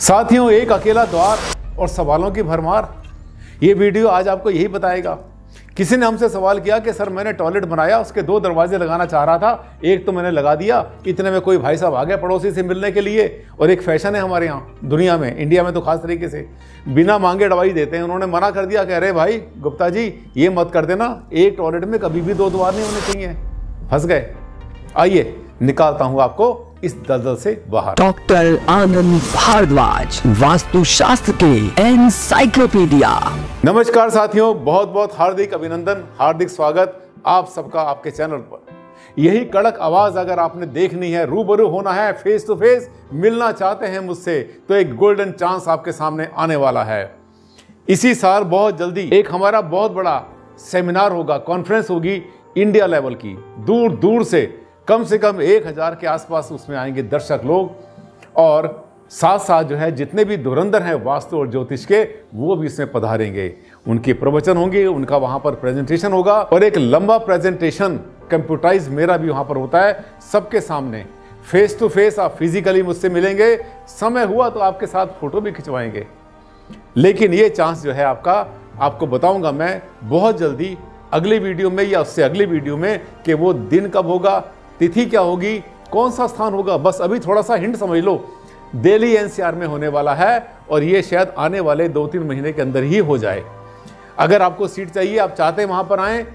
साथियों, एक अकेला द्वार और सवालों की भरमार। ये वीडियो आज आपको यही बताएगा। किसी ने हमसे सवाल किया कि सर मैंने टॉयलेट बनाया, उसके 2 दरवाजे लगाना चाह रहा था, एक तो मैंने लगा दिया, इतने में कोई भाई साहब आ गए पड़ोसी से मिलने के लिए। और एक फैशन है हमारे यहाँ दुनिया में, इंडिया में तो खास तरीके से बिना मांगे दवाई देते हैं। उन्होंने मना कर दिया, कह रहे भाई गुप्ता जी ये मत कर देना, एक टॉयलेट में कभी भी 2 द्वार नहीं होने चाहिए। फंस गए। आइए निकालता हूँ आपको इस दलदल से बाहर। डॉक्टर आनंद भारद्वाज, वास्तुशास्त्र के एनसाइक्लोपीडिया। नमस्कार साथियों, बहुत बहुत हार्दिक अभिनंदन, हार्दिक स्वागत आप सबका आपके चैनल पर। यही कड़क आवाज अगर आपने देखनी है, रूबरू होना है, फेस टू फेस मिलना चाहते हैं मुझसे, तो एक गोल्डन चांस आपके सामने आने वाला है। इसी साल बहुत जल्दी एक हमारा बहुत बड़ा सेमिनार होगा, कॉन्फ्रेंस होगी इंडिया लेवल की। दूर दूर से कम 1000 के आसपास उसमें आएंगे दर्शक लोग, और साथ साथ जो है जितने भी धुरंधर हैं वास्तु और ज्योतिष के, वो भी इसमें पधारेंगे। उनके प्रवचन होंगे, उनका वहां पर प्रेजेंटेशन होगा, और एक लंबा प्रेजेंटेशन कंप्यूटराइज मेरा भी वहां पर होता है सबके सामने। फेस टू फेस आप फिजिकली मुझसे मिलेंगे, समय हुआ तो आपके साथ फोटो भी खिंचवाएंगे। लेकिन ये चांस जो है आपको बताऊंगा मैं बहुत जल्दी अगली वीडियो में या उससे अगली वीडियो में, कि वो दिन कब होगा, तिथि क्या होगी, कौन सा स्थान होगा। बस अभी थोड़ा सा हिंट समझ लो, दिल्ली एनसीआर में होने वाला है, और ये शायद आने वाले 2-3 महीने के अंदर ही हो जाए। अगर आपको सीट चाहिए, आप चाहते हैं वहां पर आएँ,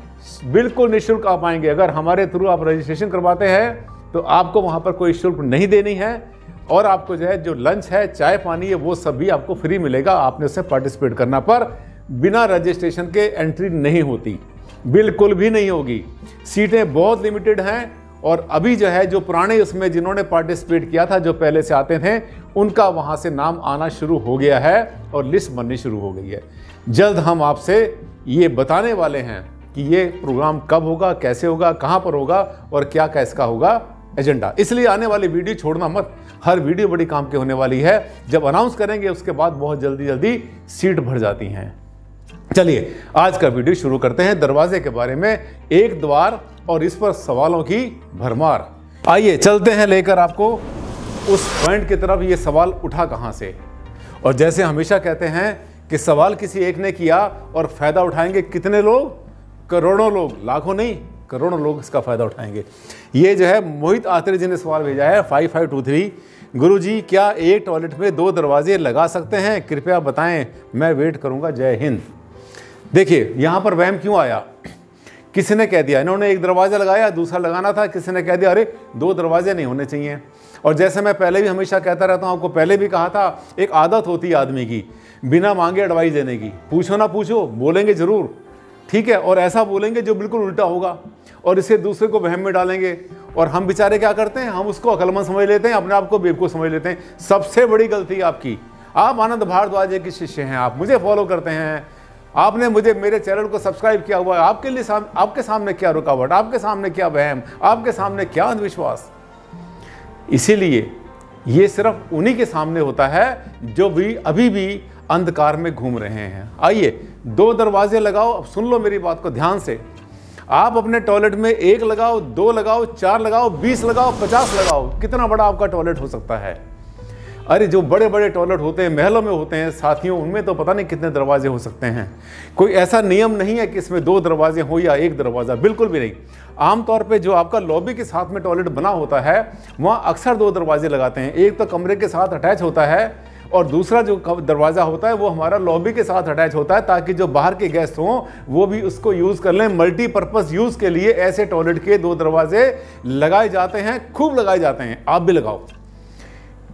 बिल्कुल निःशुल्क आप आएंगे। अगर हमारे थ्रू आप रजिस्ट्रेशन करवाते हैं तो आपको वहां पर कोई शुल्क नहीं देनी है, और आपको जो है जो लंच है, चाय पानी है, वो सब भी आपको फ्री मिलेगा। आपने उससे पार्टिसिपेट करना, पर बिना रजिस्ट्रेशन के एंट्री नहीं होती, बिल्कुल भी नहीं होगी। सीटें बहुत लिमिटेड हैं, और अभी जो है जो पुराने उसमें जिन्होंने पार्टिसिपेट किया था, जो पहले से आते थे, उनका वहां से नाम आना शुरू हो गया है और लिस्ट बननी शुरू हो गई है। जल्द हम आपसे ये बताने वाले हैं कि ये प्रोग्राम कब होगा, कैसे होगा, कहां पर होगा, और क्या क्या इसका होगा एजेंडा। इसलिए आने वाली वीडियो छोड़ना मत, हर वीडियो बड़ी काम की होने वाली है। जब अनाउंस करेंगे उसके बाद बहुत जल्दी सीट भर जाती हैं। चलिए आज का वीडियो शुरू करते हैं दरवाजे के बारे में, एक द्वार और इस पर सवालों की भरमार। आइए चलते हैं लेकर आपको उस पॉइंट की तरफ। ये सवाल उठा कहां से, और जैसे हमेशा कहते हैं कि सवाल किसी एक ने किया और फायदा उठाएंगे कितने लोग, करोड़ों लोग, लाखों नहीं करोड़ों लोग इसका फायदा उठाएंगे। ये जो है मोहित आत्रे जी ने सवाल भेजा है 5523। गुरुजी क्या एक टॉयलेट में 2 दरवाजे लगा सकते हैं, कृपया बताएं, मैं वेट करूंगा, जय हिंद। देखिए यहां पर वहम क्यों आया, किसी ने कह दिया, इन्होंने एक दरवाजा लगाया, दूसरा लगाना था, किसी ने कह दिया अरे 2 दरवाजे नहीं होने चाहिए। और जैसे मैं पहले भी हमेशा कहता रहता हूं, आपको पहले भी कहा था, एक आदत होती है आदमी की बिना मांगे एडवाइस देने की। पूछो ना पूछो, बोलेंगे जरूर, ठीक है, और ऐसा बोलेंगे जो बिल्कुल उल्टा होगा, और इसे दूसरे को वहम में डालेंगे। और हम बेचारे क्या करते हैं, हम उसको अक्लमंद समझ लेते हैं, अपने आप को बेवकूफ़ समझ लेते हैं। सबसे बड़ी गलती आपकी, आप आनंद भारद्वाज के शिष्य हैं, आप मुझे फॉलो करते हैं, आपने मेरे चैनल को सब्सक्राइब किया हुआ है। आपके सामने क्या रुकावट, आपके सामने क्या वहम, आपके सामने क्या अंधविश्वास। इसीलिए ये सिर्फ उन्हीं के सामने होता है जो भी अभी भी अंधकार में घूम रहे हैं। आइए 2 दरवाजे लगाओ। अब सुन लो मेरी बात को ध्यान से। आप अपने टॉयलेट में 1 लगाओ, 2 लगाओ, 4 लगाओ, 20 लगाओ, 50 लगाओ, कितना बड़ा आपका टॉयलेट हो सकता है। अरे जो बड़े बड़े टॉयलेट होते हैं, महलों में होते हैं साथियों, उनमें तो पता नहीं कितने दरवाजे हो सकते हैं। कोई ऐसा नियम नहीं है कि इसमें 2 दरवाजे हो या 1 दरवाज़ा, बिल्कुल भी नहीं। आमतौर पे जो आपका लॉबी के साथ में टॉयलेट बना होता है, वहाँ अक्सर 2 दरवाजे लगाते हैं। एक तो कमरे के साथ अटैच होता है, और दूसरा जो दरवाज़ा होता है वो हमारा लॉबी के साथ अटैच होता है, ताकि जो बाहर के गेस्ट हों वो भी उसको यूज़ कर लें। मल्टीपर्पज़ यूज़ के लिए ऐसे टॉयलेट के 2 दरवाजे लगाए जाते हैं, खूब लगाए जाते हैं। आप भी लगाओ,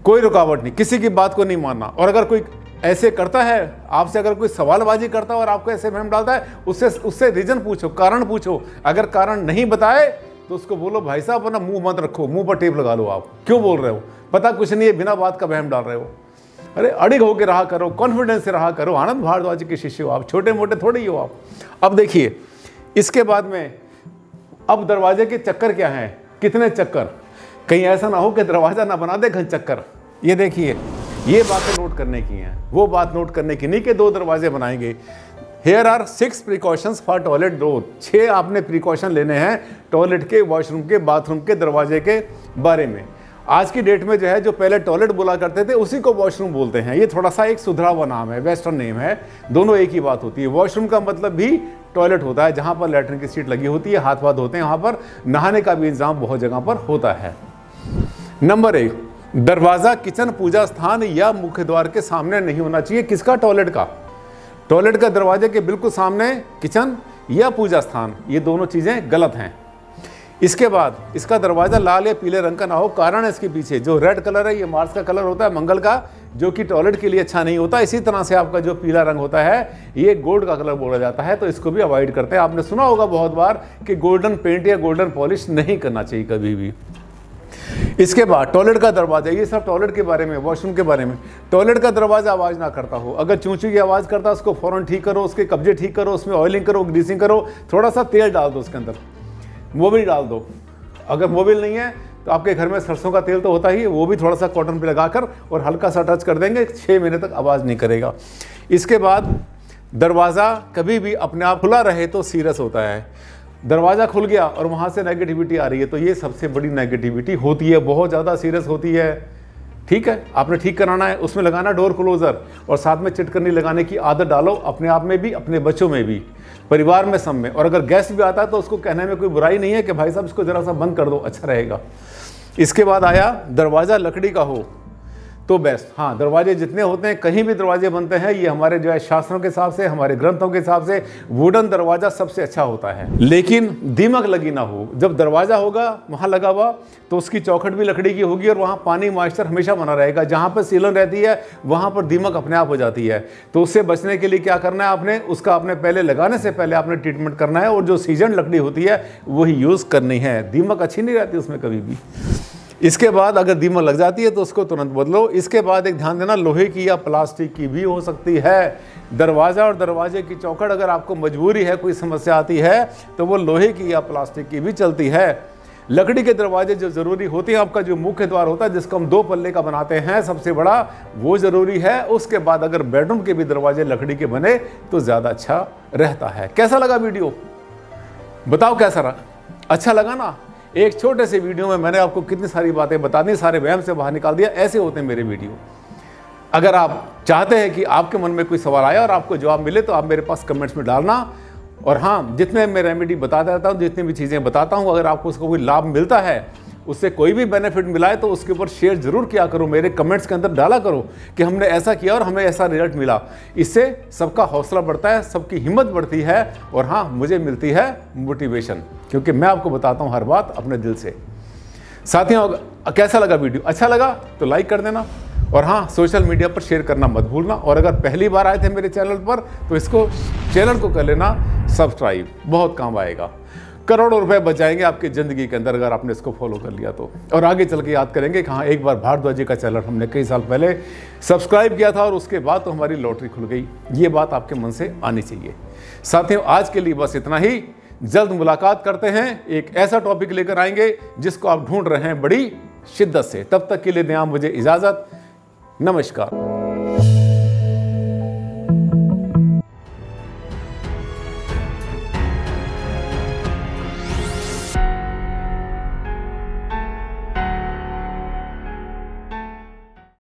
कोई रुकावट नहीं, किसी की बात को नहीं मानना। और अगर कोई ऐसे करता है, आपसे अगर कोई सवालबाजी करता है और आपको ऐसे वहम डालता है, उससे रीजन पूछो, कारण पूछो। अगर कारण नहीं बताए तो उसको बोलो भाई साहब अपना मुंह मत रखो, मुंह पर टेप लगा लो, आप क्यों बोल रहे हो, पता कुछ नहीं है, बिना बात का वहम डाल रहे हो। अरे अड़िग होकर रहा करो, कॉन्फिडेंस से रहा करो। आनंद भारद्वाज के शिष्य हो आप, छोटे मोटे थोड़े ही हो आप। अब देखिए इसके बाद में, अब दरवाजे के चक्कर क्या हैं, कितने चक्कर, कहीं ऐसा ना हो कि दरवाजा ना बना दे घन चक्कर। ये देखिए, ये बातें नोट करने की हैं, वो बात नोट करने की नहीं कि 2 दरवाजे बनाएंगे। Hair are 6 precautions for toilet door. 6 आपने प्रिकॉशन लेने हैं टॉयलेट के, वॉशरूम के, बाथरूम के दरवाजे के बारे में। आज की डेट में जो है, जो पहले टॉयलेट बोला करते थे उसी को वॉशरूम बोलते हैं। ये थोड़ा सा एक सुधरा हुआ नाम है, वेस्टर्न नेम है, दोनों एक ही बात होती है। वॉशरूम का मतलब भी टॉयलेट होता है, जहां पर लैट्रिन की सीट लगी होती है, हाथ पाथ धोते हैं, वहां पर नहाने का भी इंतजाम बहुत जगह पर होता है। नंबर 1, दरवाजा किचन, पूजा स्थान या मुख्य द्वार के सामने नहीं होना चाहिए। किसका? टॉयलेट का। टॉयलेट का दरवाजे के बिल्कुल सामने किचन या पूजा स्थान, ये दोनों चीजें गलत हैं। इसके बाद इसका दरवाजा लाल या पीले रंग का ना हो। कारण है इसके पीछे जो रेड कलर है, ये मार्स का कलर होता है, मंगल का, जो कि टॉयलेट के लिए अच्छा नहीं होता। इसी तरह से आपका जो पीला रंग होता है, ये गोल्ड का कलर बोला जाता है, तो इसको भी अवॉइड करते हैं। आपने सुना होगा बहुत बार कि गोल्डन पेंट या गोल्डन पॉलिश नहीं करना चाहिए कभी भी। इसके बाद टॉयलेट का दरवाजा, ये सब टॉयलेट के बारे में, वॉशरूम के बारे में। टॉयलेट का दरवाजा आवाज ना करता हो। अगर चूंचू की आवाज करता है, उसको फौरन ठीक करो, उसके कब्जे ठीक करो, उसमें ऑयलिंग करो, ग्रीसिंग करो, थोड़ा सा तेल डाल दो उसके अंदर, मोबिल डाल दो। अगर मोबिल नहीं है तो आपके घर में सरसों का तेल तो होता ही है, वो भी थोड़ा सा कॉटन पे लगाकर और हल्का सा टच कर देंगे, 6 महीने तक आवाज़ नहीं करेगा। इसके बाद दरवाज़ा कभी भी अपने आप खुला रहे तो सीरियस होता है। दरवाज़ा खुल गया और वहाँ से नेगेटिविटी आ रही है, तो ये सबसे बड़ी नेगेटिविटी होती है, बहुत ज़्यादा सीरियस होती है। ठीक है, आपने ठीक कराना है, उसमें लगाना डोर क्लोजर, और साथ में चिटकनी लगाने की आदत डालो, अपने आप में भी, अपने बच्चों में भी, परिवार में, सब में। और अगर गेस्ट भी आता है तो उसको कहने में कोई बुराई नहीं है कि भाई साहब इसको ज़रा सा बंद कर दो, अच्छा रहेगा। इसके बाद आया दरवाज़ा लकड़ी का हो तो बेस्ट। हाँ, दरवाजे जितने होते हैं, कहीं भी दरवाजे बनते हैं, ये हमारे जो है शास्त्रों के हिसाब से, हमारे ग्रंथों के हिसाब से वुडन दरवाजा सबसे अच्छा होता है, लेकिन दीमक लगी ना हो। जब दरवाजा होगा वहाँ लगा हुआ तो उसकी चौखट भी लकड़ी की होगी और वहाँ पानी मॉइस्चर हमेशा बना रहेगा। जहाँ पर सीलन रहती है वहाँ पर दीमक अपने आप हो जाती है। तो उससे बचने के लिए क्या करना है आपने, उसका आपने पहले लगाने से पहले आपने ट्रीटमेंट करना है, और जो सीजन लकड़ी होती है वही यूज़ करनी है। दीमक अच्छी नहीं रहती उसमें कभी भी। इसके बाद अगर दीमक लग जाती है तो उसको तुरंत बदलो। इसके बाद एक ध्यान देना, लोहे की या प्लास्टिक की भी हो सकती है। दरवाज़ा और दरवाजे की चौखट, अगर आपको मजबूरी है, कोई समस्या आती है, तो वो लोहे की या प्लास्टिक की भी चलती है। लकड़ी के दरवाजे जो ज़रूरी होते हैं, आपका जो मुख्य द्वार होता है जिसको हम 2 पल्ले का बनाते हैं, सबसे बड़ा, वो ज़रूरी है। उसके बाद अगर बेडरूम के भी दरवाजे लकड़ी के बने तो ज़्यादा अच्छा रहता है। कैसा लगा वीडियो, बताओ कैसा रहा? अच्छा लगा ना? एक छोटे से वीडियो में मैंने आपको कितनी सारी बातें बता दी, सारे वहम से बाहर निकाल दिया। ऐसे होते हैं मेरे वीडियो। अगर आप चाहते हैं कि आपके मन में कोई सवाल आया और आपको जवाब मिले तो आप मेरे पास कमेंट्स में डालना। और हाँ, जितने मैं रेमेडी बताता रहता हूँ, जितनी भी चीज़ें बताता हूँ, अगर आपको उसका कोई लाभ मिलता है, उससे कोई भी बेनिफिट मिला है, तो उसके ऊपर शेयर जरूर किया करो, मेरे कमेंट्स के अंदर डाला करो कि हमने ऐसा किया और हमें ऐसा रिजल्ट मिला। इससे सबका हौसला बढ़ता है, सबकी हिम्मत बढ़ती है, और हाँ, मुझे मिलती है मोटिवेशन, क्योंकि मैं आपको बताता हूँ हर बात अपने दिल से। साथियों, कैसा लगा वीडियो? अच्छा लगा तो लाइक कर देना, और हाँ, सोशल मीडिया पर शेयर करना मत भूलना। और अगर पहली बार आए थे मेरे चैनल पर तो इसको, चैनल को कर लेना सब्सक्राइब, बहुत काम आएगा। करोड़ों रुपए बच जाएंगे आपकी ज़िंदगी के अंदर अगर आपने इसको फॉलो कर लिया तो। और आगे चल के याद करेंगे कि हाँ, एक बार भारद्वाज जी का चैनल हमने कई साल पहले सब्सक्राइब किया था और उसके बाद तो हमारी लॉटरी खुल गई। ये बात आपके मन से आनी चाहिए। साथियों, आज के लिए बस इतना ही। जल्द मुलाकात करते हैं, एक ऐसा टॉपिक लेकर आएंगे जिसको आप ढूंढ रहे हैं बड़ी शिद्दत से। तब तक के लिए दें आप मुझे इजाज़त। नमस्कार।